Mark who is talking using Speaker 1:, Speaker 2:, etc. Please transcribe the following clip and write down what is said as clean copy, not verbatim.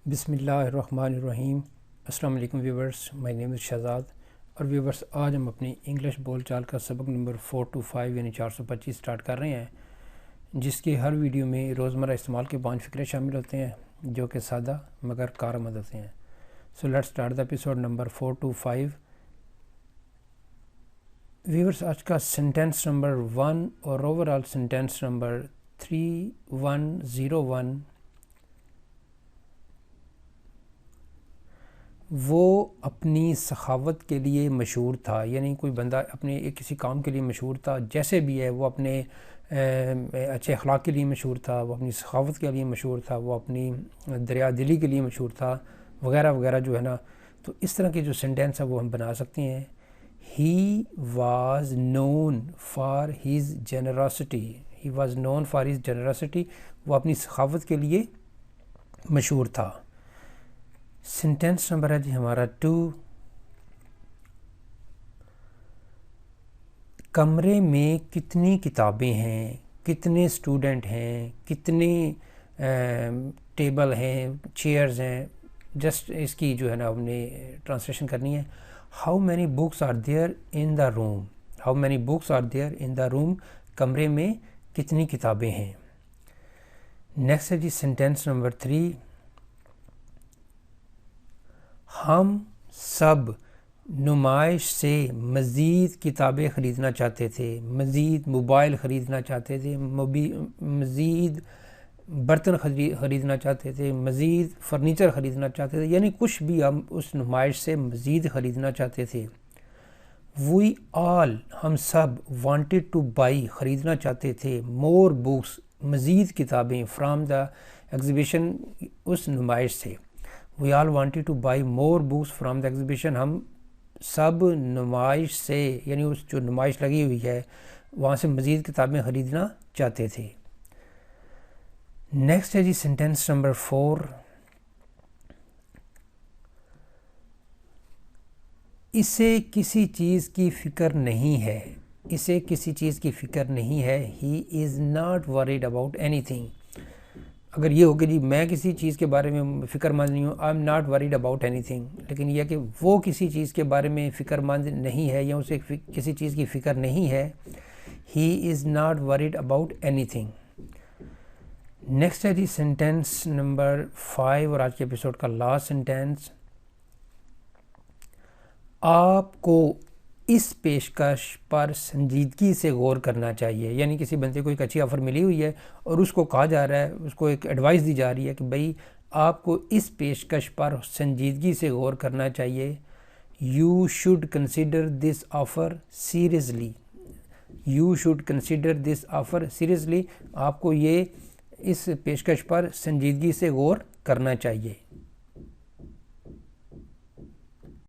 Speaker 1: بسم اللہ الرحمن الرحیم۔ السلام علیکم ویورز، مائی نیم از شہزاد۔ اور ویورز، آج ہم اپنی انگلش بول چال کا سبق نمبر 425 یعنی 425 سٹارٹ کر رہے ہیں، جس کی ہر ویڈیو میں روزمرہ استعمال کے 5 فقرے شامل ہوتے ہیں جو کہ سادہ مگر کارآمد ہوتے ہیں۔ So let's start the episode number 425۔ Viewers, آج کا سینٹینس نمبر 1 اور اوور آل سینٹینس نمبر 3101، وہ اپنی سخاوت کے لیے مشہور تھا۔ یعنی کوئی بندہ اپنے کسی کام کے لیے مشہور تھا، جیسے بھی ہے، وہ اپنے اچھے اخلاق کے لیے مشہور تھا، وہ اپنی سخاوت کے لیے مشہور تھا، وہ اپنی دریا دلی کے لیے مشہور تھا، وغیرہ وغیرہ جو ہے نا۔ تو اس طرح کے جو سینٹینس ہے وہ ہم بنا سکتے ہیں۔ He was known for his generosity, he was known for his generosity, وہ اپنی سخاوت کے لیے مشہور تھا۔ سینٹینس نمبر ہے جی ہمارا 2۔ کمرے میں کتنی کتابیں ہیں، کتنے اسٹوڈنٹ ہیں، کتنے ٹیبل ہیں، چیئرز ہیں، جسٹ اس کی جو ہے نا ہم نے ٹرانسلیشن کرنی ہے۔ How many books are there in the room, how many books are there in the room, کمرے میں کتنی کتابیں ہیں۔ نیکسٹ ہے جی سینٹینس نمبر 3۔ ہم سب نمائش سے مزید کتابیں خریدنا چاہتے تھے، مزید موبائل خریدنا چاہتے تھے، مزید برتن خریدنا چاہتے تھے، مزید فرنیچر خریدنا چاہتے تھے، یعنی کچھ بھی ہم اس نمائش سے مزید خریدنا چاہتے تھے۔ وی آل، ہم سب، وانٹیڈ ٹو بائی، خریدنا چاہتے تھے، مور بکس، مزید کتابیں، فرام دا ایگزیبیشن، اس نمائش سے۔ We all wanted to buy more books from the exhibition, ہم سب نمائش سے، یعنی اس جو نمائش لگی ہوئی ہے وہاں سے مزید کتابیں خریدنا چاہتے تھے۔ نیکسٹ ہے جی سینٹینس نمبر 4۔ اسے کسی چیز کی فکر نہیں ہے، اسے کسی چیز کی فکر نہیں ہے۔ ہی از ناٹ ورried اباؤٹ اینی تھنگ۔ اگر یہ ہو کہ جی میں کسی چیز کے بارے میں فکر مند نہیں ہوں، آئی ایم ناٹ ورried اباؤٹ اینی تھنگ، لیکن یہ کہ وہ کسی چیز کے بارے میں فکر مند نہیں ہے یا اسے کسی چیز کی فکر نہیں ہے، ہی از ناٹ ورried اباؤٹ اینی تھنگ۔ نیکسٹ ہے جی سینٹینس نمبر 5 اور آج کے ایپیسوڈ کا لاسٹ سینٹینس۔ آپ کو اس پیشکش پر سنجیدگی سے غور کرنا چاہیے۔ یعنی کسی بندے کو ایک اچھی آفر ملی ہوئی ہے اور اس کو کہا جا رہا ہے، اس کو ایک ایڈوائس دی جا رہی ہے کہ بھئی آپ کو اس پیشکش پر سنجیدگی سے غور کرنا چاہیے۔ You should consider this offer seriously, you should consider this offer seriously, آپ کو یہ اس پیشکش پر سنجیدگی سے غور کرنا چاہیے۔